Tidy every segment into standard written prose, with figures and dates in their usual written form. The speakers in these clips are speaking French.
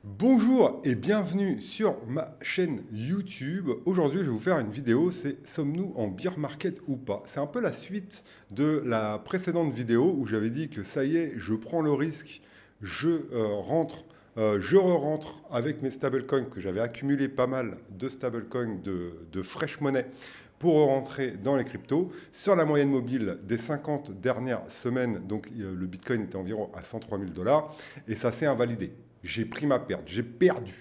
Bonjour et bienvenue sur ma chaîne YouTube. Aujourd'hui, je vais vous faire une vidéo, c'est sommes-nous en bear market ou pas? C'est un peu la suite de la précédente vidéo où j'avais dit que ça y est, je prends le risque, je re-rentre avec mes stablecoins, que j'avais accumulé pas mal de stablecoins de fresh money pour rentrer dans les cryptos. Sur la moyenne mobile des 50 dernières semaines, donc le Bitcoin était environ à 103 000 dollars et ça s'est invalidé. J'ai pris ma perte, j'ai perdu.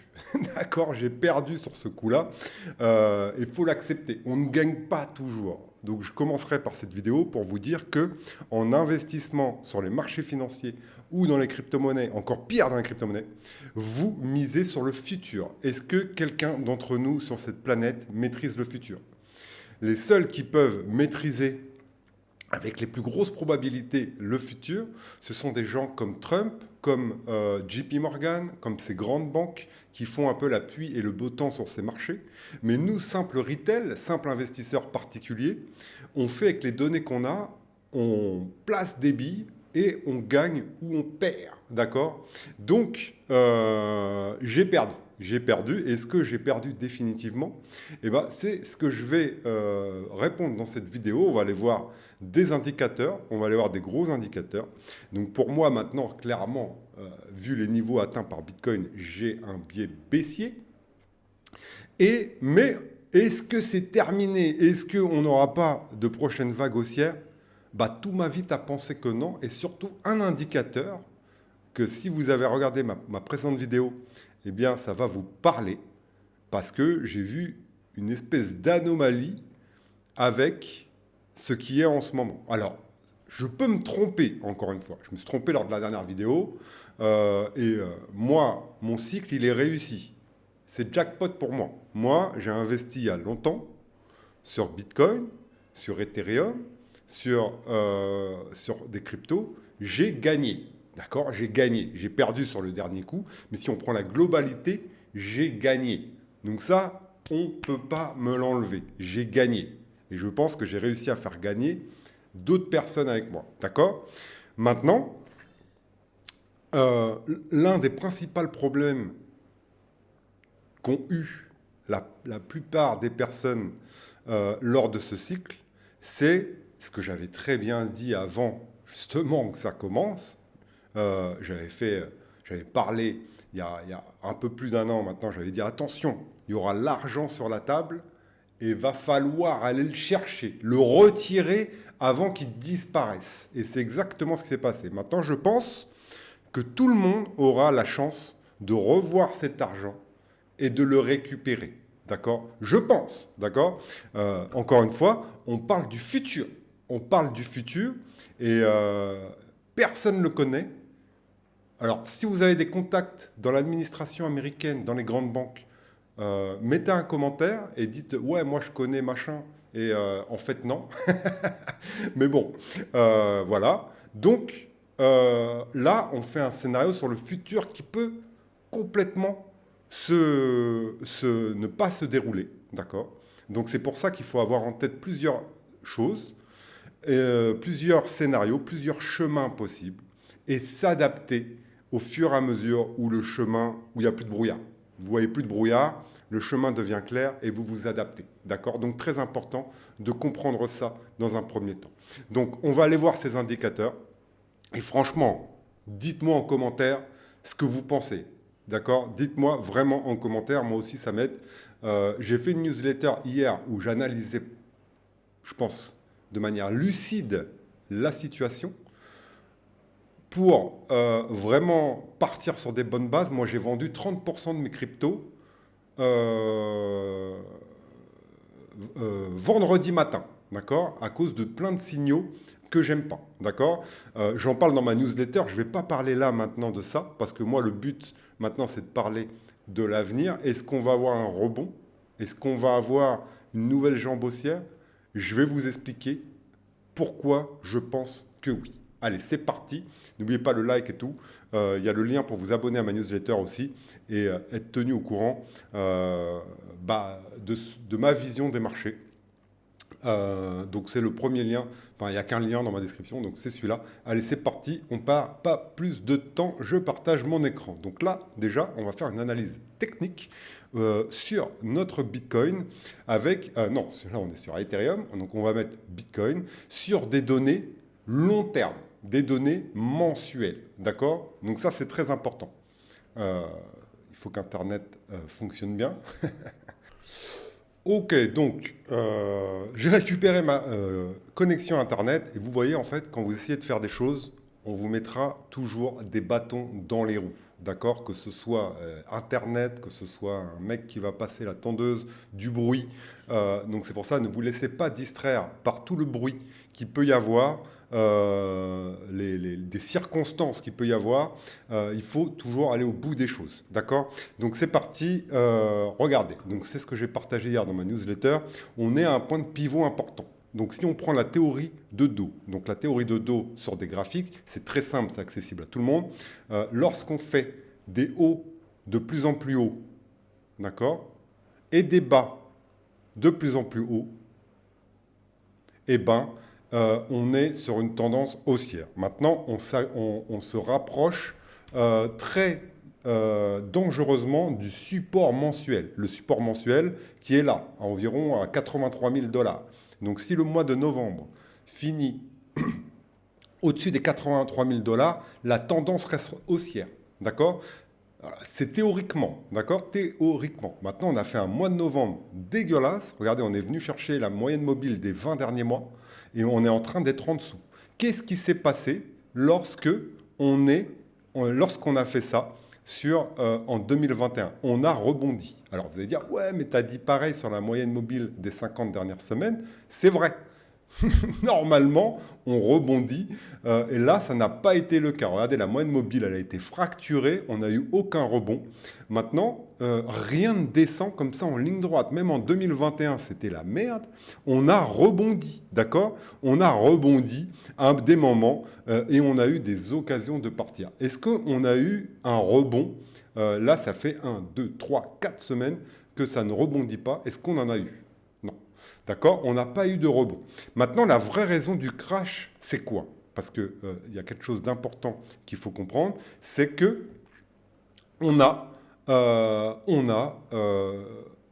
D'accord, j'ai perdu sur ce coup-là. Il faut l'accepter. On ne gagne pas toujours. Donc je commencerai par cette vidéo pour vous dire que en investissement sur les marchés financiers ou dans les crypto-monnaies, encore pire dans les crypto-monnaies, vous misez sur le futur. Est-ce que quelqu'un d'entre nous sur cette planète maîtrise le futur? Les seuls qui peuvent maîtriser avec les plus grosses probabilités le futur, ce sont des gens comme Trump, comme JP Morgan, comme ces grandes banques qui font un peu la pluie et le beau temps sur ces marchés. Mais nous, simples retail, simples investisseurs particuliers, on fait avec les données qu'on a, on place des billes et on gagne ou on perd, d'accord? Donc, j'ai perdu. J'ai perdu. Et ce que j'ai perdu définitivement, eh ben, c'est ce que je vais répondre dans cette vidéo. On va aller voir des indicateurs, on va aller voir des gros indicateurs. Donc pour moi maintenant, clairement, vu les niveaux atteints par Bitcoin, j'ai un biais baissier. Mais est-ce que c'est terminé? Est-ce qu'on n'aura pas de prochaine vague haussière? Bah, tout m'invite à penser que non. Et surtout un indicateur que si vous avez regardé ma précédente vidéo, eh bien ça va vous parler parce que j'ai vu une espèce d'anomalie avec ce qui est en ce moment. Alors, je peux me tromper, encore une fois. Je me suis trompé lors de la dernière vidéo. Moi, mon cycle, il est réussi. C'est jackpot pour moi. Moi, j'ai investi il y a longtemps sur Bitcoin, sur Ethereum, sur des cryptos. J'ai gagné. D'accord? J'ai gagné. J'ai perdu sur le dernier coup. Mais si on prend la globalité, j'ai gagné. Donc ça, on ne peut pas me l'enlever. J'ai gagné. Et je pense que j'ai réussi à faire gagner d'autres personnes avec moi. D'accord? Maintenant, l'un des principaux problèmes qu'ont eu la plupart des personnes lors de ce cycle, c'est ce que j'avais très bien dit avant justement que ça commence. J'avais parlé il y a un peu plus d'un an maintenant, j'avais dit attention, il y aura l'argent sur la table et va falloir aller le chercher, le retirer avant qu'il disparaisse. Et c'est exactement ce qui s'est passé. Maintenant, je pense que tout le monde aura la chance de revoir cet argent et de le récupérer. D'accord? Je pense. D'accord? Encore une fois, on parle du futur. On parle du futur et personne ne le connaît. Alors, si vous avez des contacts dans l'administration américaine, dans les grandes banques, mettez un commentaire et dites ouais, moi je connais machin. Et en fait, non. Mais bon, voilà. Donc, là, on fait un scénario sur le futur qui peut complètement ne pas se dérouler. D'accord? Donc, c'est pour ça qu'il faut avoir en tête plusieurs choses, plusieurs scénarios, plusieurs chemins possibles et s'adapter au fur et à mesure où où il n'y a plus de brouillard. Vous voyez plus de brouillard, le chemin devient clair et vous vous adaptez. D'accord? Donc très important de comprendre ça dans un premier temps. Donc on va aller voir ces indicateurs et franchement, dites-moi en commentaire ce que vous pensez. D'accord? Dites-moi vraiment en commentaire, moi aussi ça m'aide. J'ai fait une newsletter hier où j'analysais, je pense, de manière lucide la situation. Pour vraiment partir sur des bonnes bases, moi j'ai vendu 30% de mes cryptos euh, vendredi matin, d'accord? À cause de plein de signaux que j'aime pas, d'accord? J'en parle dans ma newsletter, je vais pas parler là maintenant de ça, parce que moi le but maintenant c'est de parler de l'avenir. Est-ce qu'on va avoir un rebond? Est-ce qu'on va avoir une nouvelle jambe haussière? Je vais vous expliquer pourquoi je pense que oui. Allez, c'est parti. N'oubliez pas le like et tout. Il y a le lien pour vous abonner à ma newsletter aussi et être tenu au courant de ma vision des marchés. Donc c'est le premier lien, enfin il n'y a qu'un lien dans ma description, donc c'est celui-là. Allez, c'est parti, on part pas plus de temps, je partage mon écran. Donc là, déjà, on va faire une analyse technique sur notre Bitcoin avec, non, là on est sur Ethereum, donc on va mettre Bitcoin sur des données long terme, des données mensuelles, d'accord? Donc ça c'est très important. Il faut qu'Internet fonctionne bien. Ok, donc j'ai récupéré ma connexion Internet et vous voyez en fait quand vous essayez de faire des choses, on vous mettra toujours des bâtons dans les roues. D'accord? Que ce soit Internet, que ce soit un mec qui va passer la tondeuse, du bruit. Donc c'est pour ça, ne vous laissez pas distraire par tout le bruit qu'il peut y avoir, des circonstances qu'il peut y avoir. Il faut toujours aller au bout des choses. D'accord? Donc c'est parti, regardez, donc c'est ce que j'ai partagé hier dans ma newsletter, on est à un point de pivot important. Donc si on prend la théorie de dos, donc la théorie de dos sur des graphiques, c'est très simple, c'est accessible à tout le monde. Lorsqu'on fait des hauts de plus en plus hauts, d'accord, et des bas de plus en plus hauts, eh ben, on est sur une tendance haussière. Maintenant, on se rapproche très dangereusement du support mensuel. Le support mensuel qui est là, à environ à 83 000 $. Donc si le mois de novembre finit au-dessus des 83 000 $, la tendance reste haussière. D'accord? C'est théoriquement, d'accord? Théoriquement. Maintenant, on a fait un mois de novembre dégueulasse. Regardez, on est venu chercher la moyenne mobile des 20 derniers mois et on est en train d'être en dessous. Qu'est-ce qui s'est passé lorsqu'on a fait ça en 2021? On a rebondi. Alors, vous allez dire, ouais, mais tu as dit pareil sur la moyenne mobile des 50 dernières semaines. C'est vrai. Normalement, on rebondit. Et là, ça n'a pas été le cas. Regardez, la moyenne mobile, elle a été fracturée. On n'a eu aucun rebond. Maintenant, rien ne descend comme ça en ligne droite. Même en 2021, c'était la merde. On a rebondi, d'accord? On a rebondi à des moments et on a eu des occasions de partir. Est-ce qu'on a eu un rebond? Là, ça fait 1, 2, 3, 4 semaines que ça ne rebondit pas. Est-ce qu'on en a eu? Non. D'accord? On n'a pas eu de rebond. Maintenant, la vraie raison du crash, c'est quoi? Parce qu'il y a quelque chose d'important qu'il faut comprendre, c'est que on a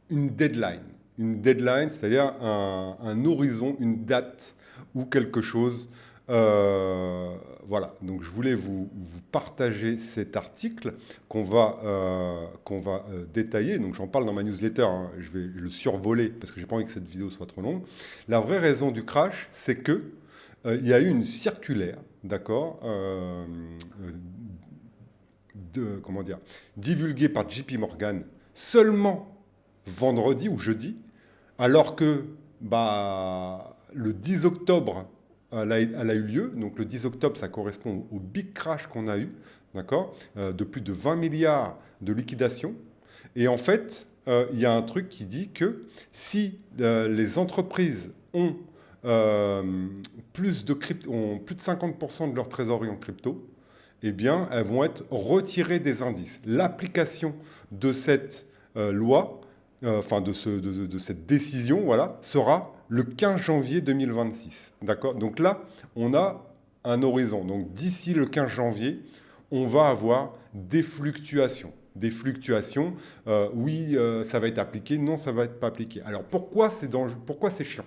une deadline. Une deadline, c'est-à-dire un horizon, une date ou quelque chose. Voilà, donc je voulais vous partager cet article qu'on va détailler. Donc j'en parle dans ma newsletter, hein. Je vais le survoler parce que j'ai pas envie que cette vidéo soit trop longue. La vraie raison du crash, c'est que il y a eu une circulaire, d'accord, comment dire, divulguée par JP Morgan seulement vendredi ou jeudi, alors que le 10 octobre, elle a eu lieu. Donc le 10 octobre, ça correspond au big crash qu'on a eu, d'accord, de plus de 20 milliards de liquidation. Et en fait, il y a un truc qui dit que si les entreprises ont plus de 50% de leur trésorerie en crypto, eh bien, elles vont être retirées des indices. L'application de cette loi, de cette décision, voilà, sera le 15 janvier 2026. D'accord? Donc là, on a un horizon. Donc d'ici le 15 janvier, on va avoir des fluctuations. Des fluctuations, oui, ça va être appliqué, non, ça va être pas appliqué. Alors pourquoi c'est chiant?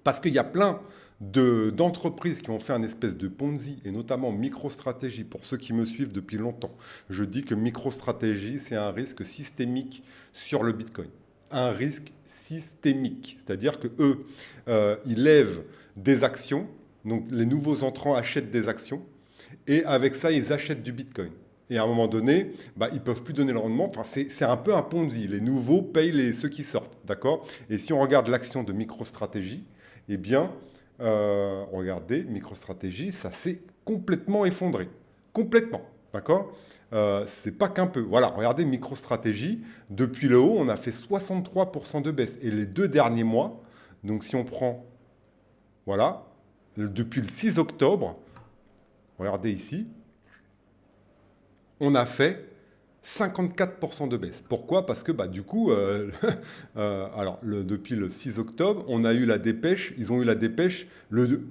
Parce qu'il y a plein d'entreprises qui ont fait un espèce de Ponzi, et notamment MicroStrategy, pour ceux qui me suivent depuis longtemps. Je dis que MicroStrategy, c'est un risque systémique sur le Bitcoin. Un risque systémique. C'est-à-dire que eux, ils lèvent des actions, donc les nouveaux entrants achètent des actions, et avec ça, ils achètent du Bitcoin. Et à un moment donné, ils ne peuvent plus donner le rendement. Enfin, c'est un peu un Ponzi. Les nouveaux payent ceux qui sortent. D'accord? Et si on regarde l'action de MicroStrategy, eh bien, regardez, MicroStrategy, ça s'est complètement effondré. Complètement. D'accord? C'est pas qu'un peu. Voilà, regardez MicroStrategy. Depuis le haut, on a fait 63% de baisse. Et les 2 derniers mois, donc si on prend, voilà, depuis le 6 octobre, regardez ici, on a fait 54% de baisse. Pourquoi? Parce que du coup, alors depuis le 6 octobre, on a eu la dépêche, ils ont eu la dépêche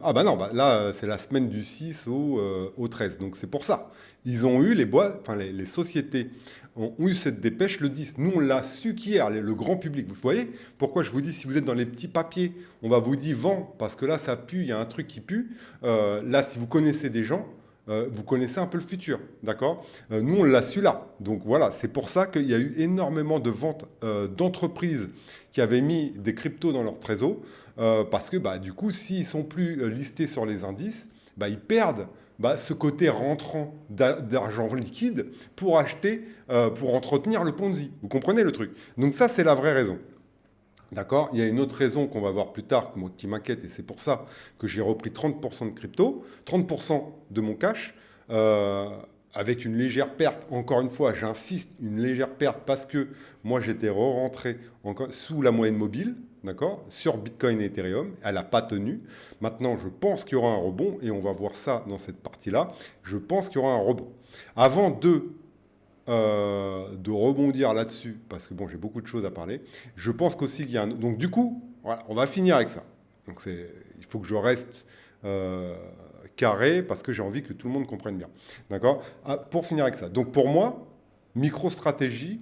ah bah non, là c'est la semaine du 6 au 13, donc c'est pour ça. Ils ont eu les boîtes, enfin les sociétés ont eu cette dépêche le 10. Nous on l'a su qu'hier, le grand public. Vous voyez pourquoi je vous dis, si vous êtes dans les petits papiers, on va vous dire vend, parce que là ça pue, il y a un truc qui pue. Là si vous connaissez des gens, vous connaissez un peu le futur, d'accord? Nous, on l'a su là. Donc voilà, c'est pour ça qu'il y a eu énormément de ventes d'entreprises qui avaient mis des cryptos dans leur trésor, parce que du coup, s'ils sont plus listés sur les indices, ils perdent ce côté rentrant d'argent liquide pour acheter, pour entretenir le Ponzi. Vous comprenez le truc? Donc ça, c'est la vraie raison. D'accord? Il y a une autre raison qu'on va voir plus tard qui m'inquiète, et c'est pour ça que j'ai repris 30% de crypto, 30% de mon cash, avec une légère perte. Encore une fois, j'insiste, une légère perte parce que moi j'étais re-rentré sous la moyenne mobile, d'accord, sur Bitcoin et Ethereum. Elle n'a pas tenu. Maintenant, je pense qu'il y aura un rebond, et on va voir ça dans cette partie-là. Je pense qu'il y aura un rebond. Avant de rebondir là-dessus, parce que bon, j'ai beaucoup de choses à parler. Je pense qu'aussi qu'il y a un... Donc du coup, voilà, on va finir avec ça. Donc il faut que je reste carré, parce que j'ai envie que tout le monde comprenne bien. D'accord? Pour finir avec ça. Donc pour moi, MicroStrategy,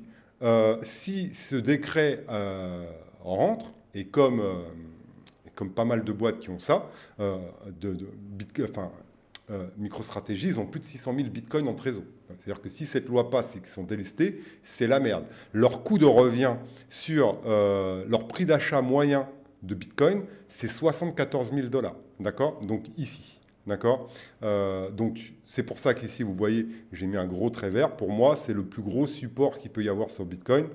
si ce décret rentre, et comme pas mal de boîtes qui ont ça, MicroStrategy, ils ont plus de 600 000 bitcoins en trésor. C'est-à-dire que si cette loi passe et qu'ils sont délistés, c'est la merde. Leur coût de revient sur leur prix d'achat moyen de bitcoin, c'est 74 000 $. D'accord? Donc ici. D'accord? Donc c'est pour ça qu'ici, vous voyez, j'ai mis un gros trait vert. Pour moi, c'est le plus gros support qu'il peut y avoir sur Bitcoin.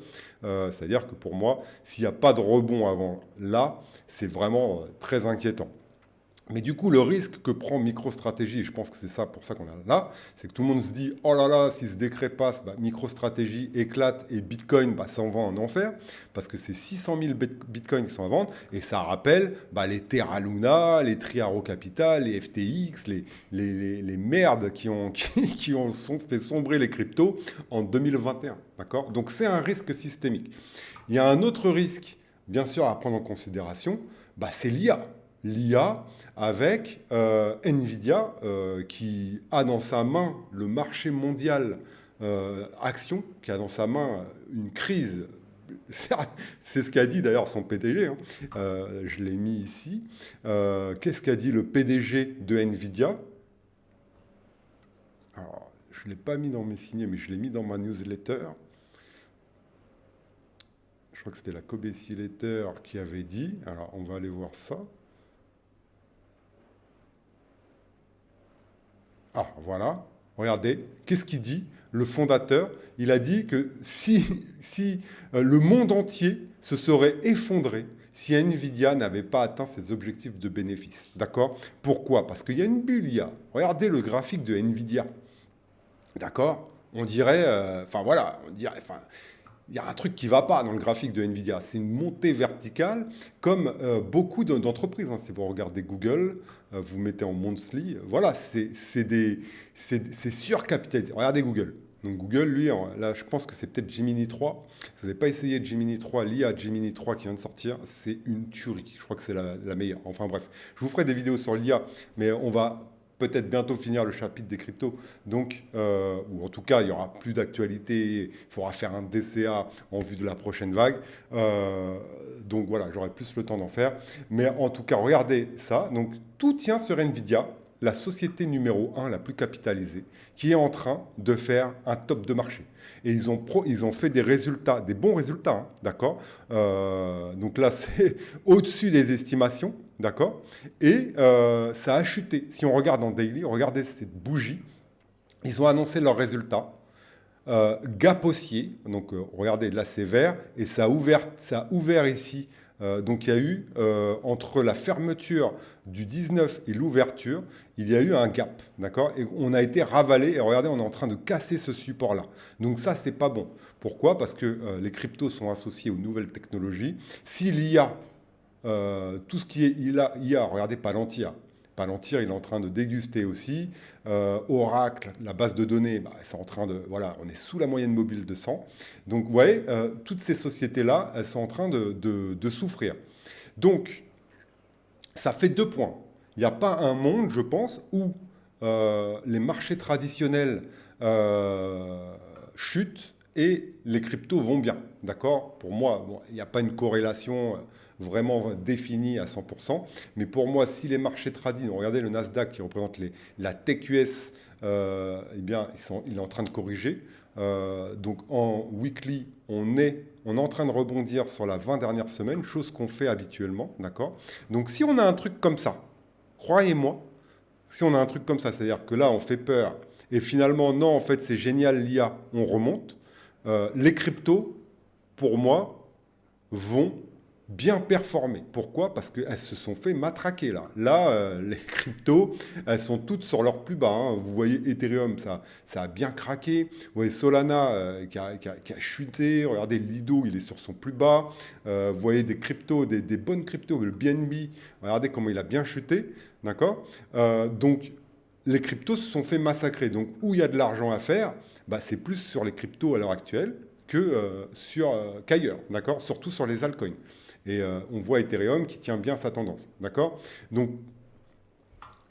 C'est-à-dire que pour moi, s'il n'y a pas de rebond avant là, c'est vraiment très inquiétant. Mais du coup, le risque que prend MicroStrategy, et je pense que c'est ça pour ça qu'on est là, c'est que tout le monde se dit, oh là là, si ce décret passe, MicroStrategy éclate et Bitcoin s'en va en enfer, parce que c'est 600 000 Bitcoins qui sont à vendre, et ça rappelle les Terra Luna, les Triaro Capital, les FTX, les merdes qui ont fait sombrer les cryptos en 2021. D'accord? Donc c'est un risque systémique. Il y a un autre risque, bien sûr, à prendre en considération, c'est l'IA. L'IA avec Nvidia qui a dans sa main le marché mondial action, qui a dans sa main une crise. C'est ce qu'a dit d'ailleurs son PDG, hein. Je l'ai mis ici. Qu'est-ce qu'a dit le PDG de Nvidia? Alors, je ne l'ai pas mis dans mes signés, mais je l'ai mis dans ma newsletter. Je crois que c'était la Kobeissi Letter qui avait dit. Alors, on va aller voir ça. Ah, voilà. Regardez, qu'est-ce qu'il dit? Le fondateur, il a dit que si le monde entier se serait effondré si Nvidia n'avait pas atteint ses objectifs de bénéfice. D'accord? Pourquoi? Parce qu'il y a une bulle IA. Regardez le graphique de Nvidia. D'accord? On dirait... voilà, on dirait... il y a un truc qui ne va pas dans le graphique de Nvidia. C'est une montée verticale comme beaucoup d'entreprises. Hein. Si vous regardez Google, vous mettez en monthly, voilà, c'est surcapitalisé. Regardez Google. Donc Google, lui, là, je pense que c'est peut-être Gemini 3. Si vous n'avez pas essayé Gemini 3, l'IA Gemini 3 qui vient de sortir, c'est une tuerie. Je crois que c'est la meilleure. Enfin bref, je vous ferai des vidéos sur l'IA, mais on va peut-être bientôt finir le chapitre des cryptos. Donc, ou en tout cas, il n'y aura plus d'actualité. Il faudra faire un DCA en vue de la prochaine vague. Donc voilà, j'aurai plus le temps d'en faire. Mais en tout cas, regardez ça. Donc, tout tient sur Nvidia, la société numéro 1 la plus capitalisée, qui est en train de faire un top de marché. Et ils ont fait des résultats, des bons résultats, hein, d'accord? Donc là, c'est au-dessus des estimations, d'accord? Et ça a chuté. Si on regarde en daily, regardez cette bougie, ils ont annoncé leurs résultats. Gap haussier, donc regardez, là c'est vert, et ça a ouvert ici. Donc il y a eu, entre la fermeture du 19 et l'ouverture, il y a eu un gap, d'accord? Et on a été ravalé, et regardez, on est en train de casser ce support-là. Donc ça, c'est pas bon. Pourquoi? Parce que les cryptos sont associés aux nouvelles technologies. S'il y a tout ce qui est IA, regardez Palantir. Palantir, il est en train de déguster aussi. Oracle, la base de données, bah, c'est en train de... Voilà, on est sous la moyenne mobile de 100. Donc, vous voyez, toutes ces sociétés-là, elles sont en train de souffrir. Donc, ça fait 2 points. Il n'y a pas un monde, je pense, où les marchés traditionnels chutent et les cryptos vont bien. D'accord? Pour moi, bon, il n'y a pas une corrélation vraiment définie à 100%. Mais pour moi, si les marchés tradis, regardez le Nasdaq qui représente la tech US, eh bien, il est en train de corriger. Donc en weekly, on est en train de rebondir sur la 20 dernières semaines, chose qu'on fait habituellement. D'accord? Donc si on a un truc comme ça, croyez-moi, si on a un truc comme ça, c'est-à-dire que là, on fait peur, et finalement, non, en fait, c'est génial, l'IA, on remonte, les cryptos, pour moi, vont bien performer. Pourquoi? Parce qu'elles se sont fait matraquer là. Là, les cryptos, elles sont toutes sur leur plus bas. Hein. Vous voyez Ethereum, ça a bien craqué. Vous voyez Solana qui a chuté. Regardez Lido, il est sur son plus bas. Vous voyez des cryptos, des bonnes cryptos. Le BNB, regardez comment il a bien chuté. D'accord? Donc, les cryptos se sont fait massacrer. Donc, où il y a de l'argent à faire, bah, c'est plus sur les cryptos à l'heure actuelle qu'ailleurs, d'accord? Surtout sur les altcoins. Et on voit Ethereum qui tient bien sa tendance, d'accord? Donc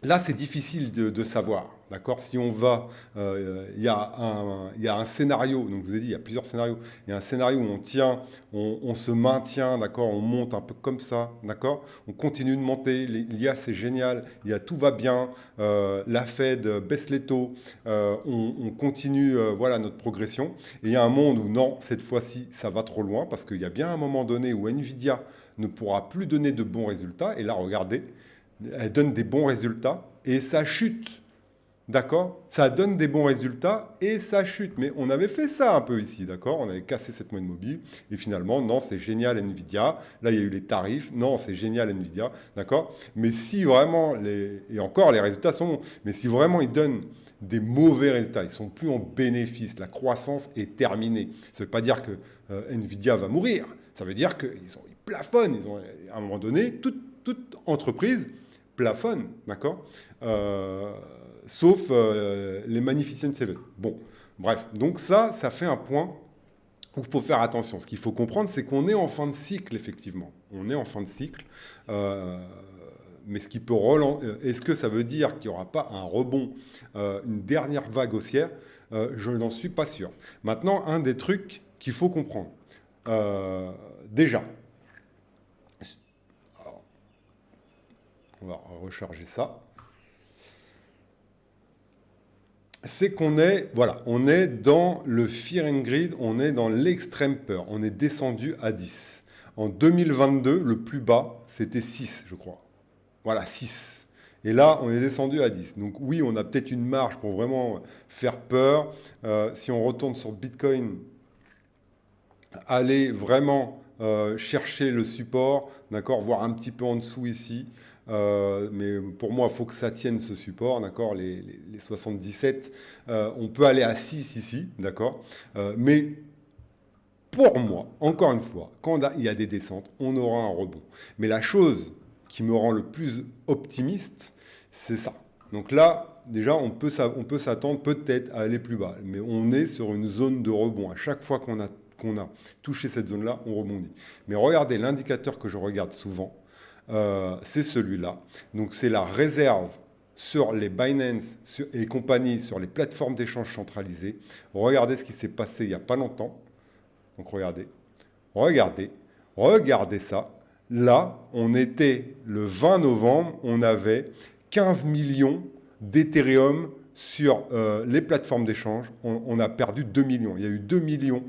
là, c'est difficile de savoir, d'accord? Si on va, il y a un scénario, donc je vous ai dit, il y a plusieurs scénarios. Il y a un scénario où on tient, on se maintient, d'accord? On monte un peu comme ça, d'accord? On continue de monter, l'IA c'est génial, tout va bien, la Fed baisse les taux, on continue, voilà, notre progression. Et il y a un monde où non, cette fois-ci, ça va trop loin, parce qu'il y a bien un moment donné où Nvidia ne pourra plus donner de bons résultats. Et là, regardez, elle donne des bons résultats et ça chute. D'accord? Ça donne des bons résultats et ça chute. Mais on avait fait ça un peu ici, d'accord? On avait cassé cette moyenne mobile et finalement, non, c'est génial Nvidia. Là, il y a eu les tarifs. Non, c'est génial Nvidia, d'accord? Mais si vraiment, et encore, les résultats sont bons, mais si vraiment ils donnent des mauvais résultats, ils sont plus en bénéfice, la croissance est terminée. Ça ne veut pas dire que Nvidia va mourir. Ça veut dire qu'ils plafonnent. À un moment donné, toute entreprise plafonne, d'accord? Sauf les Magnificent Seven. Bon, bref, donc ça fait un point où il faut faire attention. Ce qu'il faut comprendre, c'est qu'on est en fin de cycle, effectivement. On est en fin de cycle. Mais ce qui peut relancer, est-ce que ça veut dire qu'il n'y aura pas un rebond, une dernière vague haussière? Je n'en suis pas sûr. Maintenant, un des trucs qu'il faut comprendre. Déjà, alors, on va recharger ça. C'est qu'on est, voilà, on est dans le fear and greed, on est dans l'extrême peur. On est descendu à 10. En 2022, le plus bas, c'était 6, je crois. Voilà, 6. Et là, on est descendu à 10. Donc oui, on a peut-être une marge pour vraiment faire peur. Si on retourne sur Bitcoin, aller vraiment chercher le support, d'accord, voir un petit peu en dessous ici. Mais pour moi, il faut que ça tienne ce support, d'accord, les 77. On peut aller à 6 ici, d'accord. Mais pour moi, encore une fois, quand il y a des descentes, on aura un rebond. Mais la chose qui me rend le plus optimiste, c'est ça. Donc là, déjà, on peut s'attendre peut-être à aller plus bas. Mais on est sur une zone de rebond. À chaque fois qu'on a touché cette zone-là, on rebondit. Mais regardez, l'indicateur que je regarde souvent, c'est celui-là. Donc c'est la réserve sur les Binance et compagnies, sur les plateformes d'échange centralisées. Regardez ce qui s'est passé il n'y a pas longtemps. Donc regardez ça. Là, on était le 20 novembre, on avait 15 millions d'Ethereum sur les plateformes d'échange. On a perdu 2 millions. Il y a eu 2 millions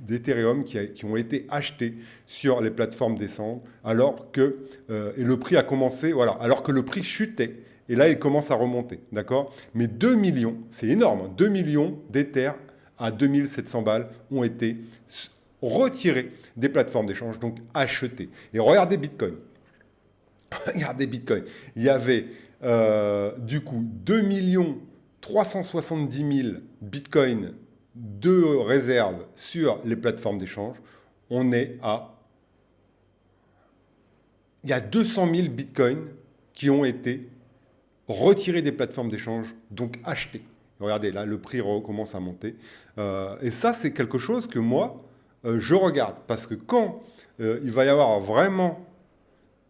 d'Ethereum qui ont été achetés sur les plateformes d'échange, alors que et le prix a commencé, voilà, alors que le prix chutait. Et là, il commence à remonter, d'accord? Mais 2 millions, c'est énorme, hein, 2 millions d'Ether à 2700 balles ont été retirés des plateformes d'échange, donc achetés. Et regardez Bitcoin. Regardez Bitcoin. Il y avait du coup 2 370 000 Bitcoin de réserve sur les plateformes d'échange. On est à il y a 200 000 bitcoins qui ont été retirés des plateformes d'échange, donc achetés. Regardez, là, le prix recommence à monter. Et ça, c'est quelque chose que moi, je regarde. Parce que quand il va y avoir vraiment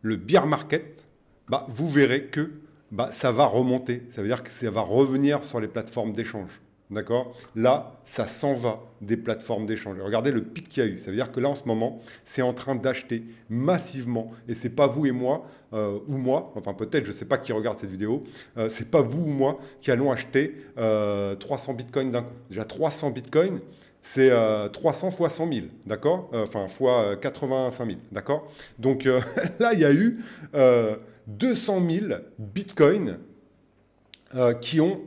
le bear market, bah, vous verrez que bah, ça va remonter. Ça veut dire que ça va revenir sur les plateformes d'échange. D'accord? Là, ça s'en va des plateformes d'échange. Regardez le pic qu'il y a eu. Ça veut dire que là, en ce moment, c'est en train d'acheter massivement. Et c'est pas vous et moi, ou moi, enfin peut-être, je sais pas qui regarde cette vidéo, c'est pas vous ou moi qui allons acheter 300 bitcoins d'un coup. Déjà 300 bitcoins, c'est 300 fois 100 000, d'accord? Enfin, fois 85 000, d'accord? Donc là, il y a eu 200 000 bitcoins qui ont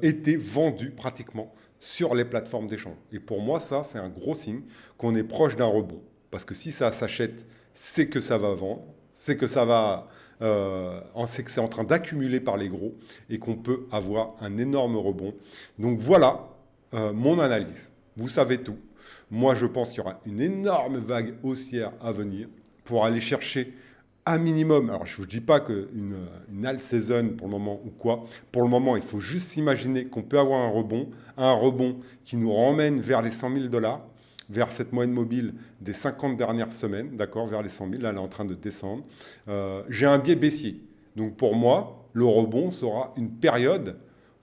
été vendus pratiquement sur les plateformes d'échange. Et pour moi, ça, c'est un gros signe qu'on est proche d'un rebond. Parce que si ça s'achète, c'est que ça va vendre, c'est que ça va... c'est que c'est en train d'accumuler par les gros et qu'on peut avoir un énorme rebond. Donc voilà mon analyse. Vous savez tout. Moi, je pense qu'il y aura une énorme vague haussière à venir pour aller chercher un minimum. Alors, je ne vous dis pas une alt season pour le moment ou quoi. Pour le moment, il faut juste s'imaginer qu'on peut avoir un rebond qui nous ramène vers les 100 000 $, vers cette moyenne mobile des 50 dernières semaines, d'accord, vers les 100 000. Là, elle est en train de descendre. J'ai un biais baissier. Donc, pour moi, le rebond sera une période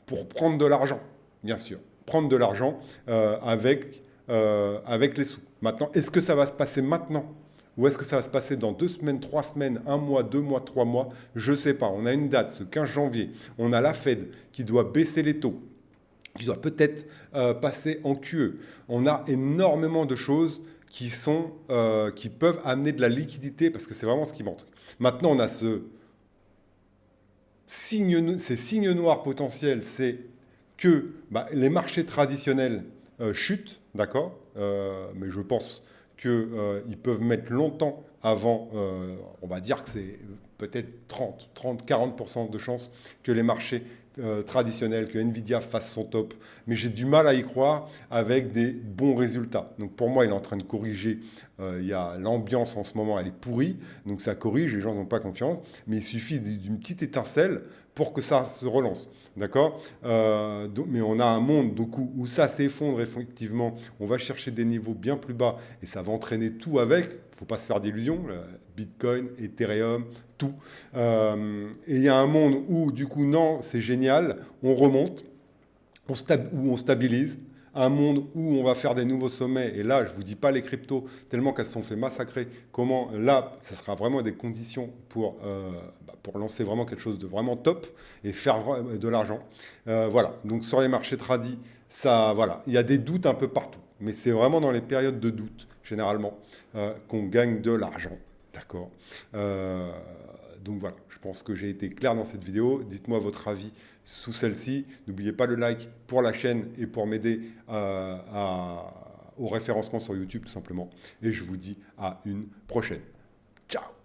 pour prendre de l'argent, bien sûr. Prendre de l'argent avec les sous. Maintenant, est-ce que ça va se passer maintenant? Ou est-ce que ça va se passer dans 2 semaines, 3 semaines, 1 mois, 2 mois, 3 mois? Je ne sais pas. On a une date, ce 15 janvier. On a la Fed qui doit baisser les taux, qui doit peut-être passer en QE. On a énormément de choses qui peuvent amener de la liquidité parce que c'est vraiment ce qui manque. Maintenant, on a ces signes noirs potentiels, c'est que les marchés traditionnels chutent, d'accord? Mais je pense qu'ils peuvent mettre longtemps avant, on va dire que c'est peut-être 40% de chances que les marchés traditionnels, que Nvidia fasse son top. Mais j'ai du mal à y croire avec des bons résultats. Donc pour moi, il est en train de corriger. L'ambiance en ce moment, elle est pourrie. Donc ça corrige, les gens n'ont pas confiance. Mais il suffit d'une petite étincelle pour que ça se relance. D'accord? Mais on a un monde donc, où ça s'effondre effectivement. On va chercher des niveaux bien plus bas et ça va entraîner tout avec. Il ne faut pas se faire d'illusions. Bitcoin, Ethereum, tout. Et il y a un monde où du coup, non, c'est génial. On remonte, où on stabilise. Un monde où on va faire des nouveaux sommets. Et là, je ne vous dis pas les cryptos, tellement qu'elles se sont fait massacrer. Comment, là, ça sera vraiment des conditions pour lancer vraiment quelque chose de vraiment top et faire de l'argent. Voilà. Donc, sur les marchés tradis, ça, voilà. Il y a des doutes un peu partout. Mais c'est vraiment dans les périodes de doute, généralement, qu'on gagne de l'argent. D'accord. Donc voilà, je pense que j'ai été clair dans cette vidéo. Dites-moi votre avis sous celle-ci. N'oubliez pas le like pour la chaîne et pour m'aider au référencement sur YouTube tout simplement. Et je vous dis à une prochaine. Ciao!